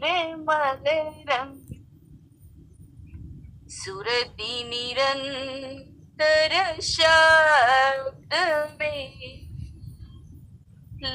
निर्मल रंग सुरति निरंतर शब्द में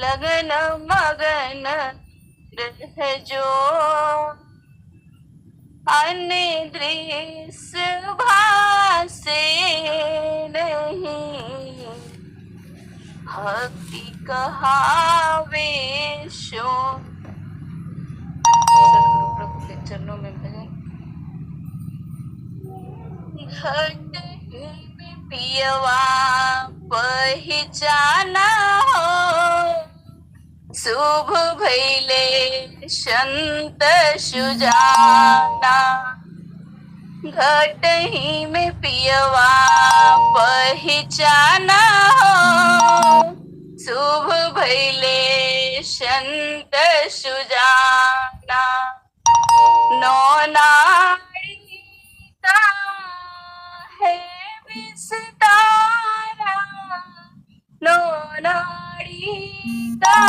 लगन मगन रह जो अन्य दृश्य भासे नहीं भक्ति कहावे शो। सदगुरु प्रभु के चरणों में भजन। घट में पियवा पहचाना हो शुभ भैले संत सुजाना। घट ही में पियवा पहचाना हो शुभ भैले संत सुजाना। नौ नाड़ी का है विस्तारा नौ नाड़ी का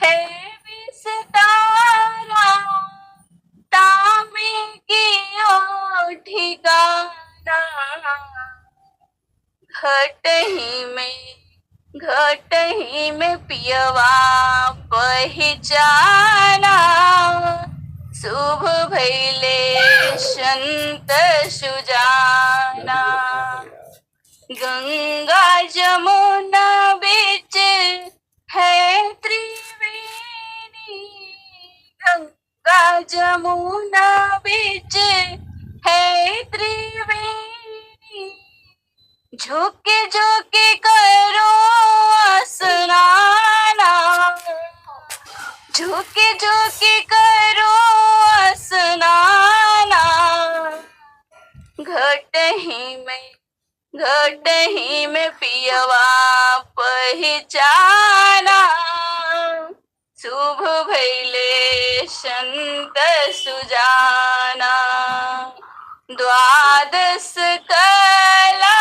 है विस्तारा तामे की ओ ठिकाना। घट ही में पियवा पहचाना शुभ भैले संत सुजाना। गंगा जमुना बीच है त्रिवेणी गंगा जमुना बीच है त्रिवेणी झुके झुके करो स्नाना झुके झुके करो स्नाना। घट ही में पियवा पहचाना शुभ भैले संत सुजाना। द्वादश कला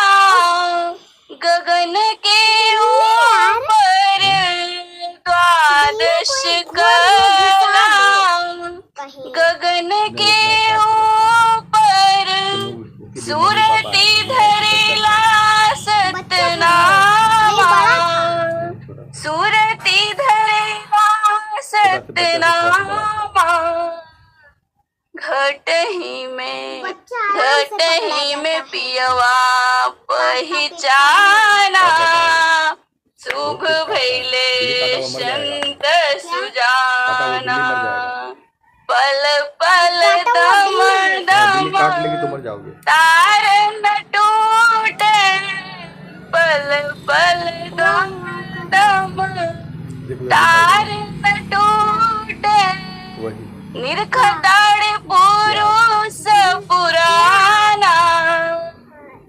गगन के ऊपर द्वादश कला गगन के ऊपर सूरती धरेला सतनामा सूरती धरेला सतनामा। घट ही में पियवा पहचाना शुभ भैले संत सुजाना। पल पल दम दम तारन टूटे पल पल दम दम तारन टूटे निरखताड़े पुरुष पुराना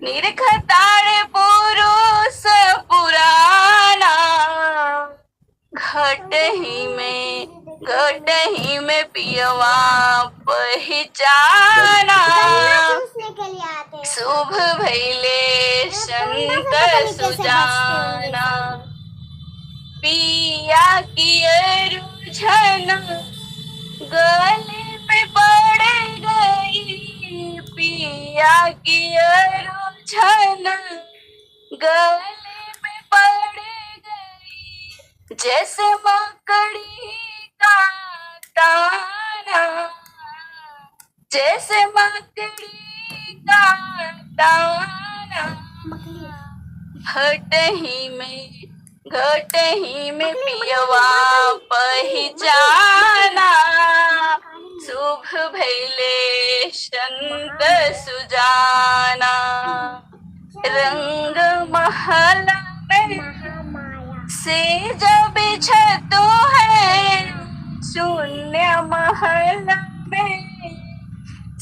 निरखताड़े पुरुष पुराना। घट ही में पियवा पहचाना शुभ भैले संत सुजाना। पिया की रुझन गले में पड़ गई पिया की रुझन गले में पड़ गई जैसे मकड़ी का ताना जैसे मकड़ी का ताना। घट ही में पियवा पहचाना शुभ भैले संत सुजाना। रंग महल में से जब बिछतो है शून्य महल में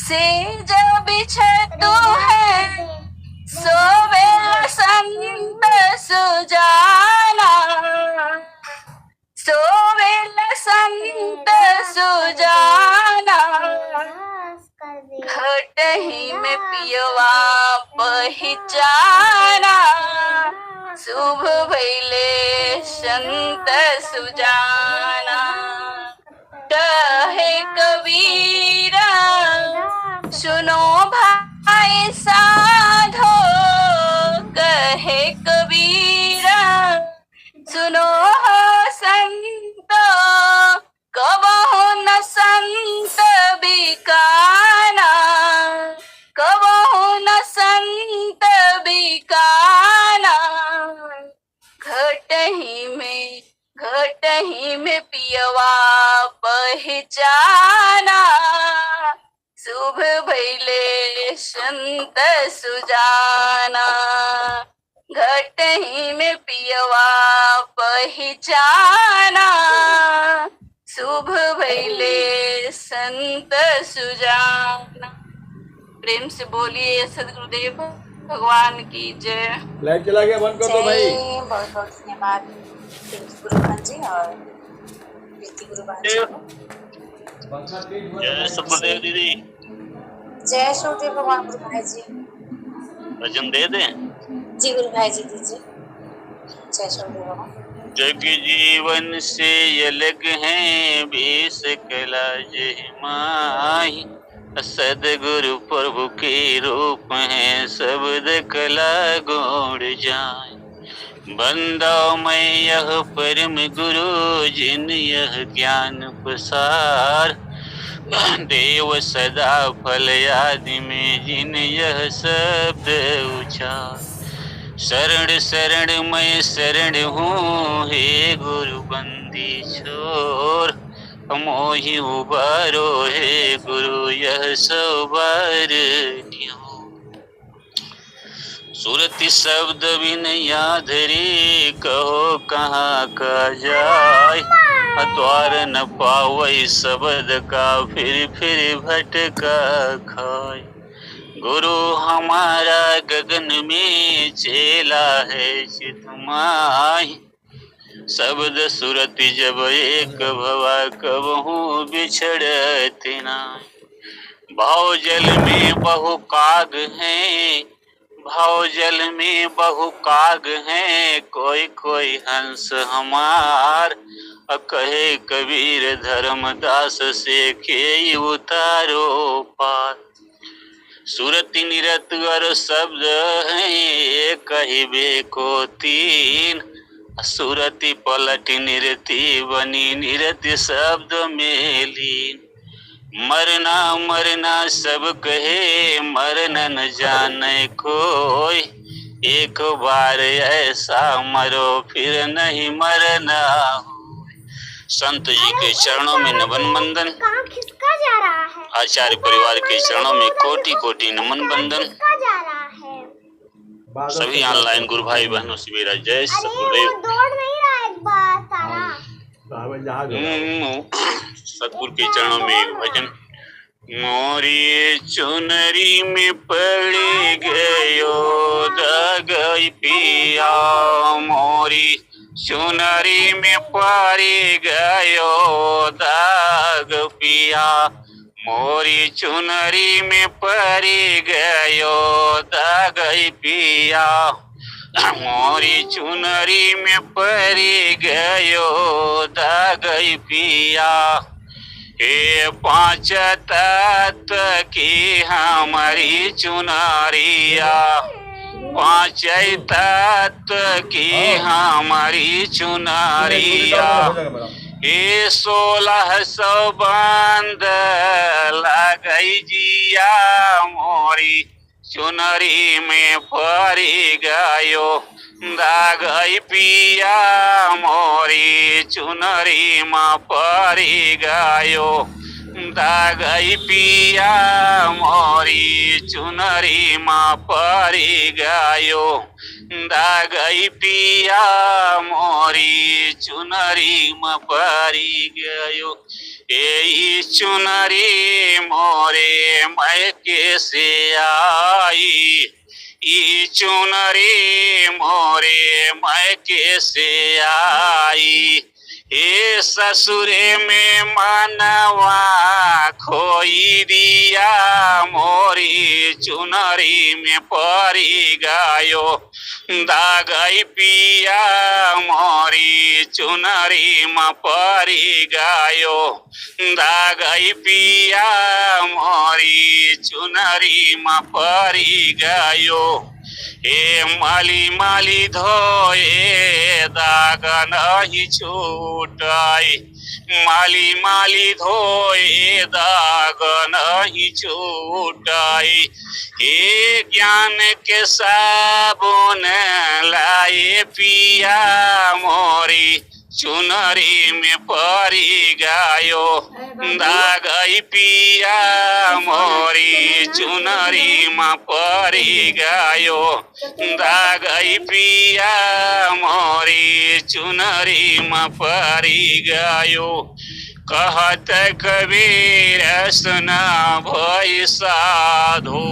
से जब बिछतो है सोवे संत सुजाना सोवेल संत सुजाना। घट ही में पियवा पहचाना शुभ भैले संत सुजाना। कहे कबीरा, सुनो भाई साधो कहे कबीरा, सुनो हो संत कबहु न संत बिकाना, कबहु न संत बिकाना। घटही में पियवा पहचाना, शुभ भैले संत सुजाना। घटही में पियवा पहचाना, शुभ भैले संत सुजाना। प्रेम से बोलिए सदगुरुदेव भगवान की जय। लाइट चला गया, बंद कर दो भाई। बहुत बहुत धन्यवाद गुरु बहन जी और प्रीति गुरु बहन जी को। जय सतगुरुदेव दीदी। जय सतगुरुदेव भगवान गुरु भाई जी। भजन दे दें जी गुरु भाई जी दीजिए। जय सतगुरुदेव भगवान। जग जीवन से अलग हैं बेस कला जय माही, सदगुरु प्रभु के रूप हैं शब्द कला गौड़ जाए। बंदा मैं यह परम गुरु जिन यह ज्ञान प्रसार, देव सदा फल आदि में जिन यह शब्द उचार। शरण शरण मैं शरण हूँ हे गुरु बंदी छोर, मोहि उबारो हे गुरु यह सवार न्यो। सुरति शब्द बिन याद रे कहो कहाँ का जाय, द्वार न पावै शब्द का फिर भटका खाय। गुरु हमारा गगन में चेला है चितमाही, शब्द सुरति जब एक भवा कबहू बिछड़ते नाय। भाव जल में बहु काग हैं, भाव जल में बहु काग हैं, कोई कोई हंस हमार। कहे कबीर धर्मदास से के उतारो पार। सुरति निरत और शब्द हैं कहिबे को तीन, सुरति पलट निरति बनी निरति शब्द में लीन। मरना मरना सब कहे मरन न जाने कोई, एक बार ऐसा मरो फिर नहीं मरना हो। संत जी के चरणों में नमन बंदन, खिसका जा रहा है। आचार्य परिवार के चरणों में कोटि कोटि नमन बंदन। जा रहा है। सभी ऑनलाइन गुरु भाई बहनों से मेरा जय सतगुरुदेव। दौड़ नहीं रहा एक बार सारा। सतगुरु के चरणों में भजन। मोरी चुनरी में पड़ गयो दाग पिया, मोरी चुनरी में पड़ गयो दाग पिया, मोरी चुनरी में पड़ गयो दाग पिया, मोरी चुनरी में पड़ गयो दाग पिया। हे पांच तत्व की हमारी चुनरिया, पांच तत्व की हमारी चुनरिया। ये 1600 बंद लगई जिया, मोरी चुनरी में पड़ी गयो दागई पिया, मोरी चुनरी में पड़ी गयो दागई पिया, मोरी चुनरी में पड़ी गयो दागई पिया, मोरी चुनरी में पड़ी गयो। ए चुनरी मोरे मैके से आई, ई चुनरी मोरे मैके से आई। हे ससुरे में मनवा खोई दिया मोरी चुनरी में परी गयो दागई पिया मोरी चुनरी में परी गयो दागई पिया मोरी चुनरी में परी गयो ए माली माली धोए दाग नहीं छूटाई माली माली धोए दाग नहीं छूटाई हे ज्ञान के साबुन लाए पिया मोरी चुनरी में परी गयो दागई पिया मोरी चुनरी में परी गयो दागई पिया मोरी चुनरी में परी गयो कहत कबीर सुना भई साधु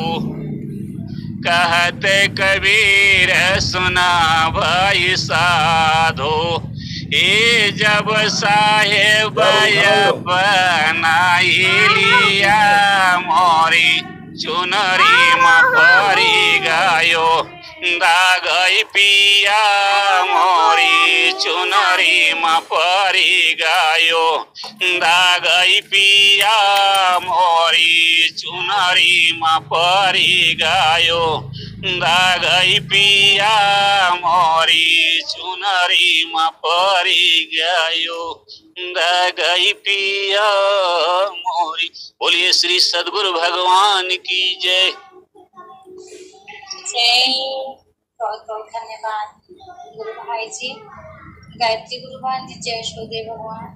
कहत कबीर सुना भई साधु ए जब साहेब बनाई लिया मोरी चुनरी में परी गयो दागई पिया मोरी चुनरी में परी गयो दागई पिया मोरी चुनरी में परी गयो दागई पिया मोरी चुनरी में परी गयो दागई पिया मोरी। बोलिए श्री सद्गुरु भगवान की जय। जय। बहुत बहुत धन्यवाद गुरु भाई जी। गायत्री गुरु बहन जी जय शोदेव भगवान।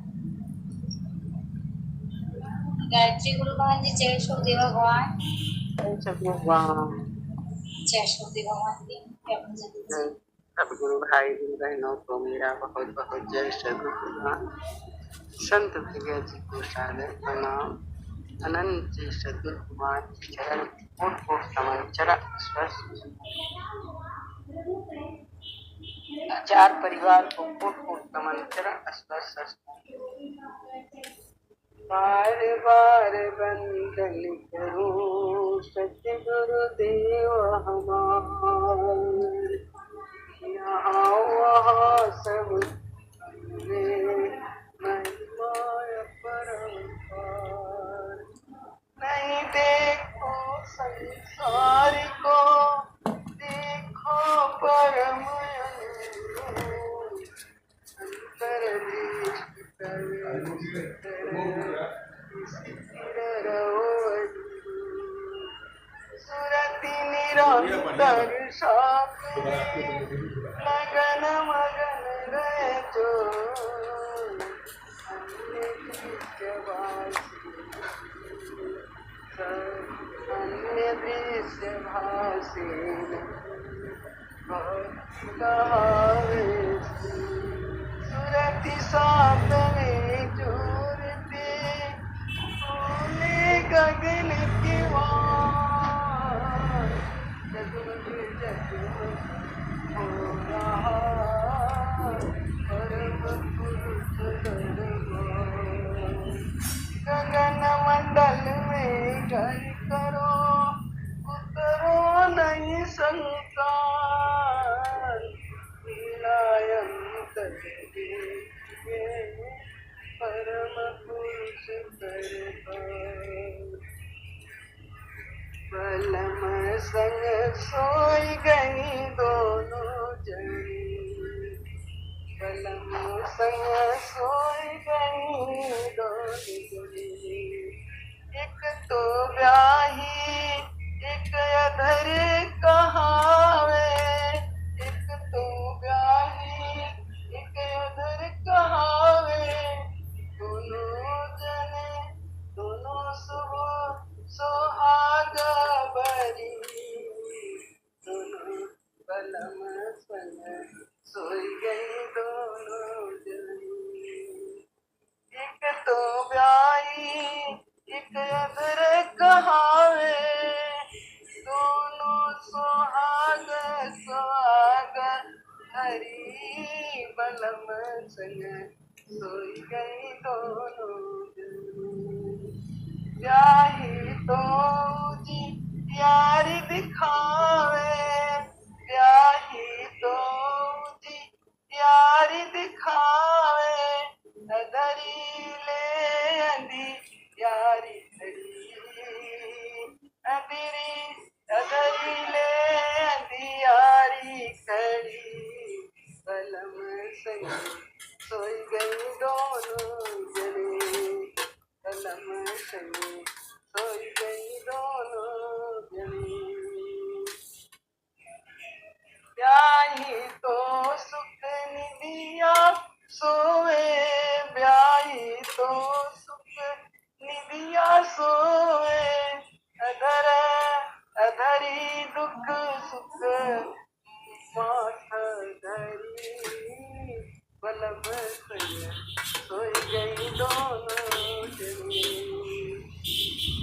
गायत्री गुरु बहन जी जय शोदेव भगवान। जय शोदेव भगवान जी। सदगुरु भाई बहनों को मेरा बहुत बहुत जय सदगुरु भगवान। संत भैया जी को सादर प्रणाम। अनंत जय सदगुरु भगवान के चरण कोट कोट नमन। चरण स्पर्श चार परिवार को कोट कोट नमन। चरण स्पर्श बार बार बंदन करूं सतगुरु देव हमार। यहाँ वहाँ सब महिमा परम्पार। नहीं देखो संसार को देखो परम सुरति निरंतर साथ लगन मगन रहे जो अन्य दृश्य भाषी सुरति साथ में जोड़ते फूले गगन के वार। जगमग जगमग हो रहा परम पुरुष दरबार। गगन मंडल में घर करो उतरो नहीं संसार। लीलायंत परम पुरुष दरबार। बलम संग सोई गई दोनों जनी। बलम संग सोई गई दोनों जनी। एक तो ब्याही एक अधर कहावे। एक तो ब्याही एक अधर कहावे। दोनों जने दोनों सुबह सुहाग बरी। दोनों बलम संग सोई गई दोनों जनी। एक तो ब्याही एक अधर कहा तो जी यारी दिखावे, ब्याही तो जी यारी दिखावे, अधरी ले अंधी यारी धरी, अधरी ले अंधी यारी खड़ी, कलम संग सोई गई दोनों जने, कलम संग सोई गई दोनों जने। ब्याही तो सुख निदिया सोए, ब्याही तो सुख निदिया सोए, अधरी दुख सुख माथ धरी, बलम संग सोई गई दोनों जनी।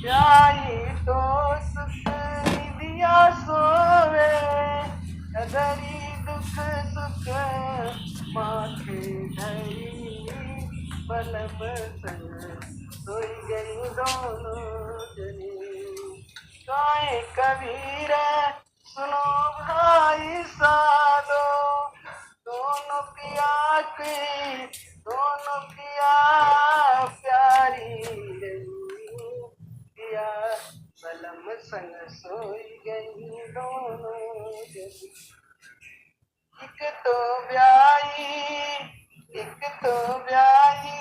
ब्याही तो सुख निदिया सोवे, अधरी दुख सुख माथे धरी, बलम संग सोई गई दोनों जनी। गाए कबीर सुनो भाई साधो, दोनों पिया की दोनों पिया प्यारी रही, पिया बलम संग सोई गई दोनों जनी। एक तो ब्याही एक तो ब्याही,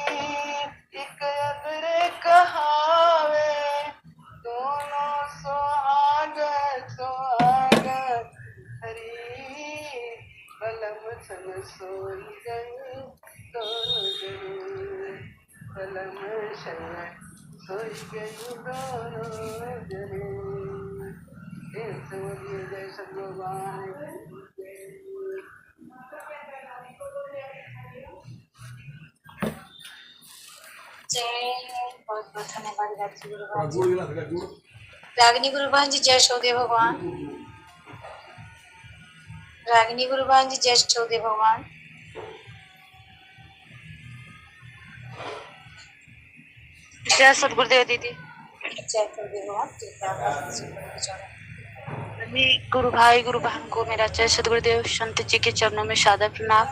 एक अदरे कहावे, दोनों सुहाग हरी, बलम संग सोई गई दोनों जनी, बलम संग सोई गई दोनों जनी। जय सतगुरुवान जय, बहुत बहुत धन्यवाद गायत्री गुरु बहन जी। गुड़ गिला सका गुड़। रागिनी गुरु बहन जी जय शोदेव भगवान। रागिनी गुरु बहन जी जय शोदेव भगवान। जय सतगुरुदेव दीदी। जय शोदेव भगवान। सभी गुरु भाई गुरु बहन को मेरा जय सतगुरुदेव संत जी के चरणों में सादर प्रणाम।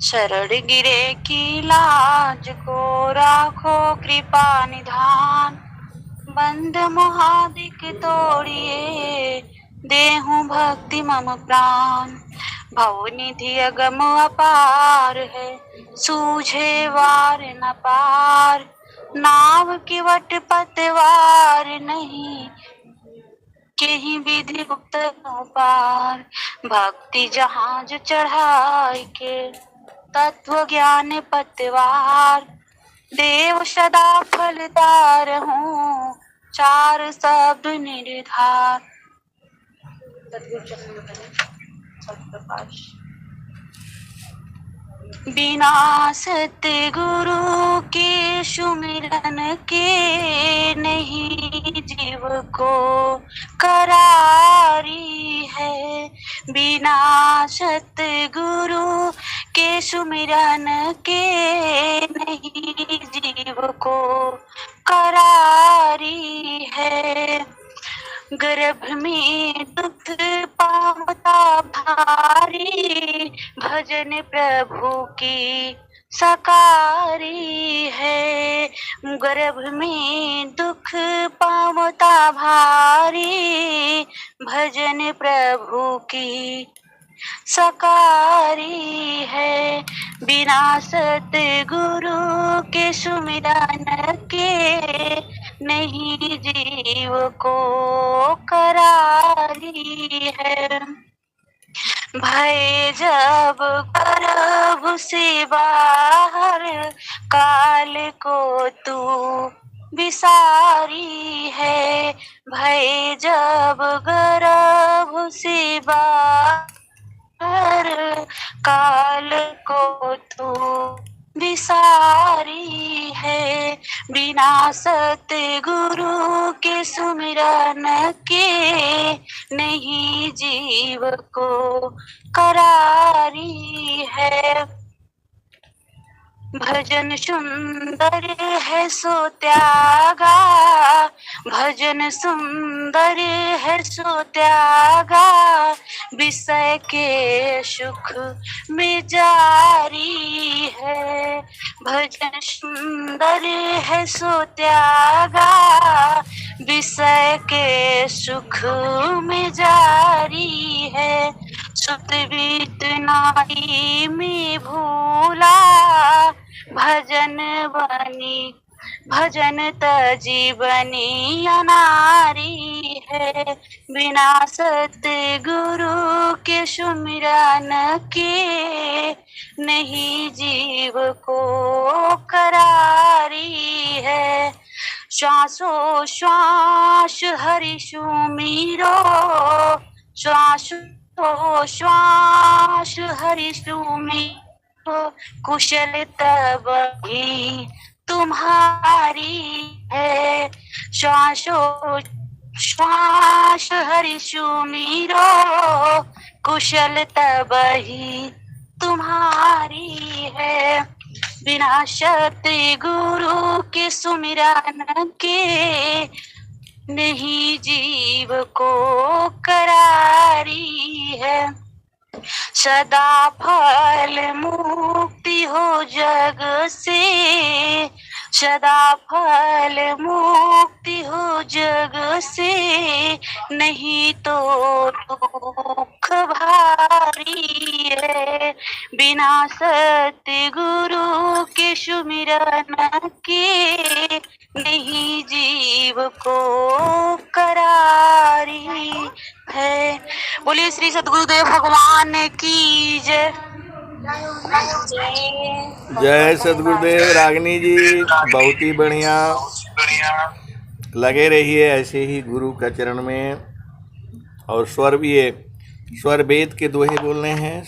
शरण गिरे की लाज को राखो कृपा निधान, बंध मोहादिक तोड़िए देहु भक्ति मम प्राण। भवनिधि अगम अपार है, सूझे वार न पार, नाव की वट पतवार नहीं, केहि विधि गुप्त पार। भक्ति जहाज चढ़ाई के तत्व ज्ञान पतवार, देव सदा फलदार हूँ चार शब्द निर्धार। बिना सतगुरु के सुमिरन के नहीं जीव को करारी है, बिना सतगुरु के सुमिरन के नहीं जीव को करारी है। गर्भ में दुख पावता भारी, भजन प्रभु की सकारी है। गर्भ में दुख पावता भारी, भजन प्रभु की सकारी है। बिना सतगुरु के सुमिरन के नहीं जीव को करारी है। भय जब गर्भ से बाहर, काल को तू विसारी है। भय जब गर्भ से बाहर, काल को तू विसारी है। बिना सतगुरु के सुमिरन के नहीं जीव को करारी है। भजन सुंदर है सो त्यागा, भजन सुंदर है सो त्यागा, विषय के सुख में जारी है। भजन सुंदर है सो त्यागा, विषय के सुख में जारी है। सुत बीत नाई में भूला, भजन बनी भजन तजी बनी अनारी है। बिना सतगुरु के सुमिरन के नहीं जीव को करारी है। श्वासो श्वास हरि सुमिरो, श्वासो श्वास हरि सुमिरो, कुशल तब ही तुम्हारी है। श्वासो श्वास हरि सुमिरो, कुशल तब ही तुम्हारी है। बिना सतगुरु के सुमिरन के नहीं जीव को करारी है। सदा फल मुक्ति हो जग से, सदा फल मुक्ति हो जग से, नहीं तो दुख भारी है। बिना सतगुरु के सुमिरन के नहीं जीव को करारी है। बोलिए श्री सतगुरुदेव भगवान की जय। जय सतगुरुदेव। रागिनी जी बहुत ही बढ़िया, लगे रहिए ऐसे ही गुरु का चरण में। और स्वर भी है, स्वर वेद के दोहे बोलने हैं।